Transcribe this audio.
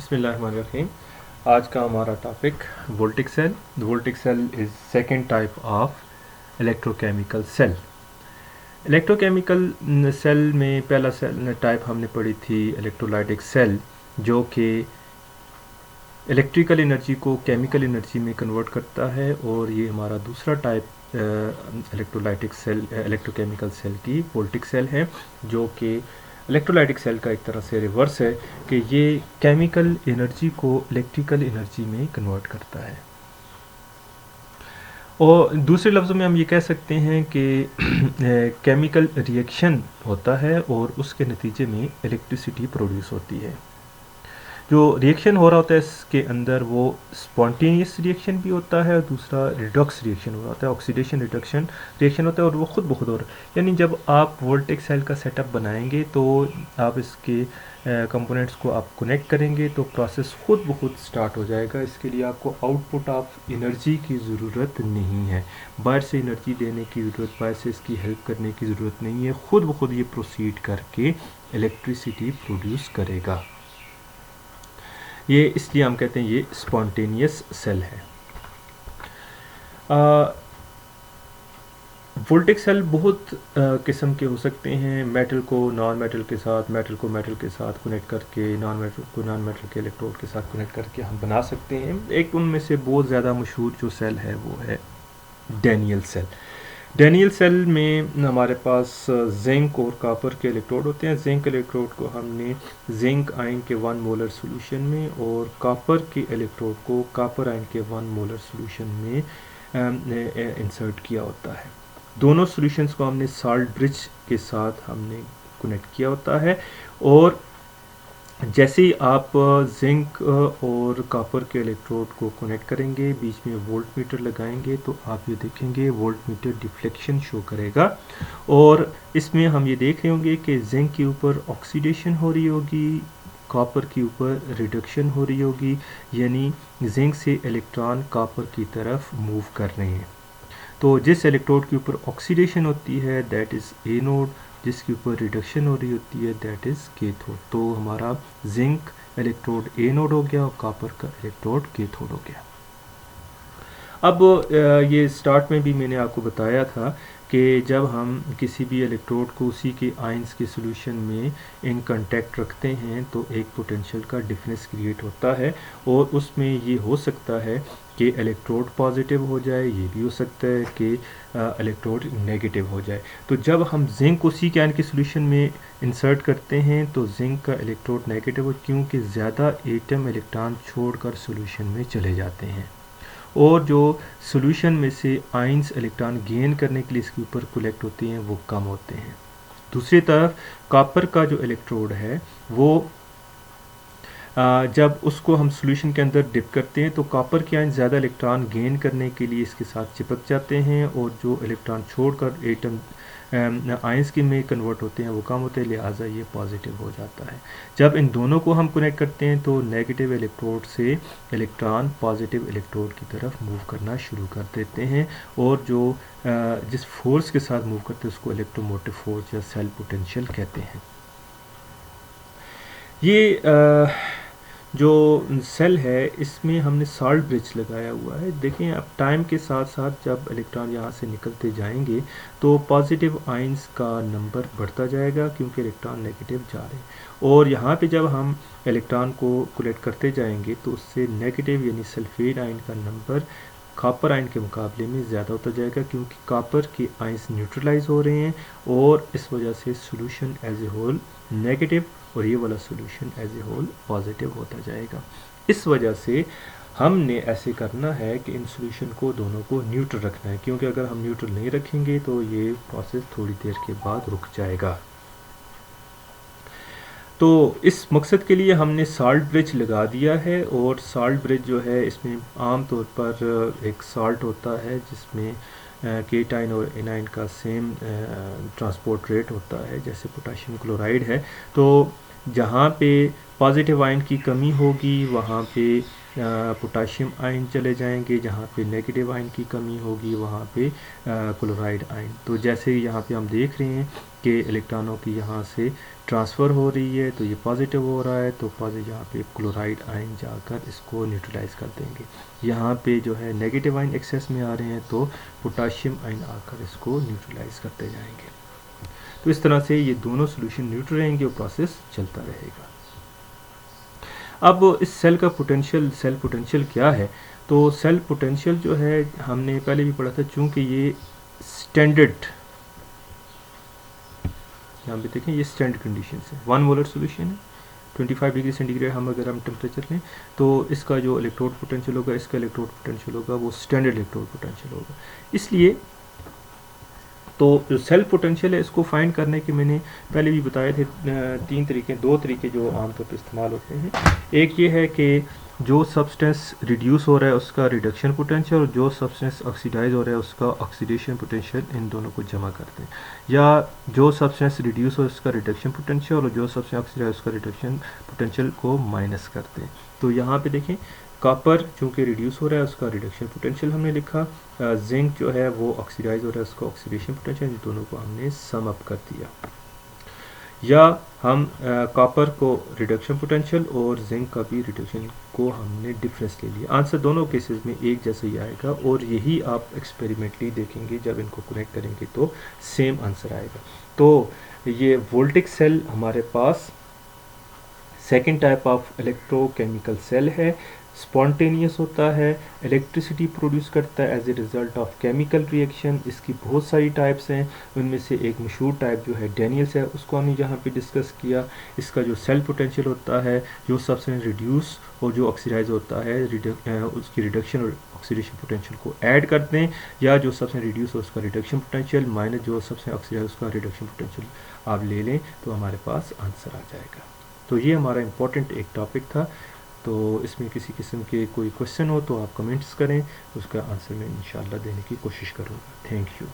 बिस्मिल्लाहिर्रहमानिर्रहीम। आज का हमारा topic voltaic cell. Voltaic cell is second type of electrochemical cell. Electrochemical cell में पहला सेल टाइप हमने पढ़ी थी इलेक्ट्रोलाइटिक सेल, जो कि इलेक्ट्रिकल एनर्जी को केमिकल एनर्जी में कन्वर्ट करता है, और ये हमारा दूसरा type electrolytic cell electrochemical cell की वोल्टिक सेल है, जो कि इलेक्ट्रोलाइटिक सेल का एक तरह से रिवर्स है कि ये केमिकल एनर्जी को इलेक्ट्रिकल एनर्जी में कन्वर्ट करता है। और दूसरे लफ्ज़ों में हम ये कह सकते हैं कि केमिकल रिएक्शन होता है और उसके नतीजे में इलेक्ट्रिसिटी प्रोड्यूस होती है। जो रिएक्शन हो रहा होता है इसके अंदर वो स्पॉन्टेनियस रिएक्शन भी होता है, और दूसरा रिडॉक्स रिएक्शन हो रहा होता है, ऑक्सीडेशन रिडक्शन रिएक्शन होता है, और वो खुद ब खुद हो रहा है। यानी जब आप वोल्टिक सेल का सेटअप बनाएंगे तो आप इसके कंपोनेंट्स को आप कनेक्ट करेंगे तो प्रोसेस खुद ब खुद स्टार्ट हो जाएगा। इसके लिए आपको आउटपुट ऑफ एनर्जी की ज़रूरत नहीं है, बाहर से एनर्जी देने की ज़रूरत, बाहर से इसकी हेल्प करने की ज़रूरत नहीं है। खुद ब खुद ये प्रोसीड करके इलेक्ट्रिसिटी प्रोड्यूस करेगा। ये इसलिए हम कहते हैं ये स्पॉन्टेनियस सेल है। वोल्टिक सेल बहुत किस्म के हो सकते हैं। मेटल को नॉन मेटल के साथ, मेटल को मेटल के साथ कनेक्ट करके, नॉन मेटल को नॉन मेटल के इलेक्ट्रोड के साथ कनेक्ट करके हम बना सकते हैं। एक उनमें से बहुत ज़्यादा मशहूर जो सेल है वो है डैनियल सेल। डैनियल सेल में हमारे पास जिंक और कॉपर के इलेक्ट्रोड होते हैं। जिंक इलेक्ट्रोड को हमने जिंक आयन के 1 मोलर सॉल्यूशन में, और कॉपर के इलेक्ट्रोड को कॉपर आयन के 1 मोलर सॉल्यूशन में इंसर्ट किया होता है। दोनों सॉल्यूशंस को हमने साल्ट ब्रिज के साथ हमने कनेक्ट किया होता है, और जैसे ही आप जिंक और कॉपर के इलेक्ट्रोड को कनेक्ट करेंगे, बीच में वोल्ट मीटर लगाएंगे, तो आप ये देखेंगे वोल्ट मीटर डिफ्लेक्शन शो करेगा। और इसमें हम ये देख रहे होंगे कि जिंक के ऊपर ऑक्सीडेशन हो रही होगी, कॉपर के ऊपर रिडक्शन हो रही होगी, यानी जिंक से इलेक्ट्रॉन कॉपर की तरफ मूव कर रहे हैं। तो जिस इलेक्ट्रोड के ऊपर ऑक्सीडेशन होती है दैट इज़ एनोड, जिसके ऊपर रिडक्शन हो रही होती है दैट इज़ कैथोड। तो हमारा जिंक इलेक्ट्रोड एनोड हो गया और कॉपर का इलेक्ट्रोड कैथोड हो गया। अब ये स्टार्ट में भी मैंने आपको बताया था कि जब हम किसी भी इलेक्ट्रोड को उसी के आयंस के सॉल्यूशन में इन कांटेक्ट रखते हैं तो एक पोटेंशियल का डिफरेंस क्रिएट होता है, और उसमें ये हो सकता है कि इलेक्ट्रोड पॉजिटिव हो जाए, ये भी हो सकता है कि इलेक्ट्रोड नेगेटिव हो जाए। तो जब हम जिंक उसी के आयन के सॉल्यूशन में इंसर्ट करते हैं तो जिंक का इलेक्ट्रोड नेगेटिव हो, क्योंकि ज़्यादा एटम इलेक्ट्रॉन छोड़कर सॉल्यूशन में चले जाते हैं, और जो सॉल्यूशन में से आयंस इलेक्ट्रॉन गेन करने के लिए इसके ऊपर कलेक्ट होते हैं वो कम होते हैं। दूसरी तरफ कॉपर का जो इलेक्ट्रोड है वो जब उसको हम सॉल्यूशन के अंदर डिप करते हैं तो कॉपर के आयन ज़्यादा इलेक्ट्रॉन गेन करने के लिए इसके साथ चिपक जाते हैं, और जो इलेक्ट्रॉन छोड़कर एटम आयंस के में कन्वर्ट होते हैं वो कम होते हैं, लिहाजा ये पॉजिटिव हो जाता है। जब इन दोनों को हम कनेक्ट करते हैं तो नेगेटिव इलेक्ट्रोड से इलेक्ट्रॉन पॉजिटिव इलेक्ट्रोड की तरफ मूव करना शुरू कर देते हैं, और जो जिस फोर्स के साथ मूव करते हैं उसको इलेक्ट्रोमोटिव फोर्स या सेल पोटेंशियल कहते हैं। ये जो सेल है इसमें हमने साल्ट ब्रिज लगाया हुआ है। देखें अब टाइम के साथ साथ जब इलेक्ट्रॉन यहाँ से निकलते जाएंगे तो पॉजिटिव आयंस का नंबर बढ़ता जाएगा, क्योंकि इलेक्ट्रॉन नेगेटिव जा रहे हैं। और यहाँ पे जब हम इलेक्ट्रॉन को कलेक्ट करते जाएंगे तो उससे नेगेटिव यानी सल्फेट आयन का नंबर कॉपर आयन के मुकाबले में ज़्यादा होता जाएगा, क्योंकि कॉपर के आयंस न्यूट्रलाइज हो रहे हैं, और इस वजह से solution as a whole negative और ये वाला solution as a whole positive होता जाएगा। इस वजह से हमने ऐसे करना है कि इन सॉल्यूशन को दोनों को न्यूट्रल रखना है, क्योंकि अगर हम न्यूट्रल नहीं रखेंगे तो ये प्रोसेस थोड़ी देर के बाद रुक जाएगा। तो इस मकसद के लिए हमने साल्ट ब्रिज लगा दिया है, और साल्ट ब्रिज जो है इसमें आम तौर पर एक साल्ट होता है जिसमें केटाइन और एनाइन का सेम ट्रांसपोर्ट रेट होता है, जैसे पोटाशियम क्लोराइड है। तो जहाँ पे पॉजिटिव आयन की कमी होगी वहाँ पे पोटाशियम आयन चले जाएंगे, जहाँ पे नेगेटिव आयन की कमी होगी वहाँ पे क्लोराइड आयन। तो जैसे यहाँ पे हम देख रहे हैं कि इलेक्ट्रॉनों की यहाँ से ट्रांसफ़र हो रही है, तो ये पॉजिटिव हो रहा है, तो पॉजिटिव यहाँ पे क्लोराइड आयन जाकर इसको न्यूट्रलाइज कर देंगे। यहाँ पे जो है नेगेटिव आयन एक्सेस में आ रहे हैं, तो पोटाशियम आयन आकर इसको न्यूट्रलाइज करते जाएंगे। तो इस तरह से ये दोनों सोल्यूशन न्यूट्रल रहेंगे और प्रोसेस चलता रहेगा। अब इस सेल का पोटेंशियल, सेल पोटेंशियल क्या है? तो सेल पोटेंशियल जो है हमने पहले भी पढ़ा था, चूँकि ये स्टैंडर्ड, यहाँ पे देखें ये स्टैंडर्ड कंडीशन है, 1 मोलर सोल्यूशन है, 25 डिग्री सेंटीग्रेड अगर हम टेम्परेचर लें, तो इसका जो इलेक्ट्रोड पोटेंशियल होगा, इसका इलेक्ट्रोड पोटेंशियल होगा, वो स्टैंडर्ड इलेक्ट्रोड पोटेंशियल होगा। इसलिए तो जो सेल पोटेंशियल है, इसको फाइंड करने के मैंने पहले भी बताए थे दो तरीके जो आमतौर पर इस्तेमाल होते हैं। एक ये है कि जो सब्सटेंस रिड्यूस हो रहा है उसका रिडक्शन पोटेंशियल, और जो सब्सटेंस ऑक्सीडाइज हो रहा है उसका ऑक्सीडेशन पोटेंशियल, इन दोनों को जमा करते हैं। या जो सब्सटेंस रिड्यूस हो उसका रिडक्शन पोटेंशियल, और जो सब्सटेंस ऑक्सीडाइज उसका रिडक्शन पोटेंशियल को माइनस करते हैं। तो यहाँ पे देखें, कॉपर चूँकि रिड्यूस हो रहा है उसका रिडक्शन पोटेंशियल हमने लिखा, जिंक जो है वो ऑक्सीडाइज हो रहा है उसका ऑक्सीडेशन पोटेंशियल, इन दोनों को हमने सम अप कर दिया। या हम कॉपर को रिडक्शन पोटेंशियल और जिंक का भी रिडक्शन को हमने डिफरेंस ले लिया। आंसर दोनों केसेस में एक जैसा ही आएगा, और यही आप एक्सपेरिमेंटली देखेंगे, जब इनको कनेक्ट करेंगे तो सेम आंसर आएगा। तो ये वोल्टिक सेल हमारे पास second type of electrochemical cell है, स्पॉन्टेनियस होता है, इलेक्ट्रिसिटी प्रोड्यूस करता है as a result of chemical reaction. इसकी बहुत सारी टाइप्स हैं, उनमें से एक मशहूर टाइप जो है डेनियल्स है, उसको हमने यहाँ पे डिस्कस किया। इसका जो सेल पोटेंशियल होता है, जो सब्सटेंस रिड्यूस और जो ऑक्सीडाइज होता है, उसकी रिडक्शन और ऑक्सीडेशन पोटेंशियल को ऐड करते हैं, या जो सबसे रिड्यूस हो उसका रिडक्शन पोटेंशियल माइनस जो सबसे ऑक्सीडाइज उसका रिडक्शन पोटेंशियल आप ले लें, तो हमारे पास आंसर आ जाएगा। तो ये हमारा इम्पोर्टेंट एक टॉपिक था। तो इसमें किसी किस्म के कोई क्वेश्चन हो तो आप कमेंट्स करें, उसका आंसर मैं इंशाल्लाह देने की कोशिश करूँगा। Thank you.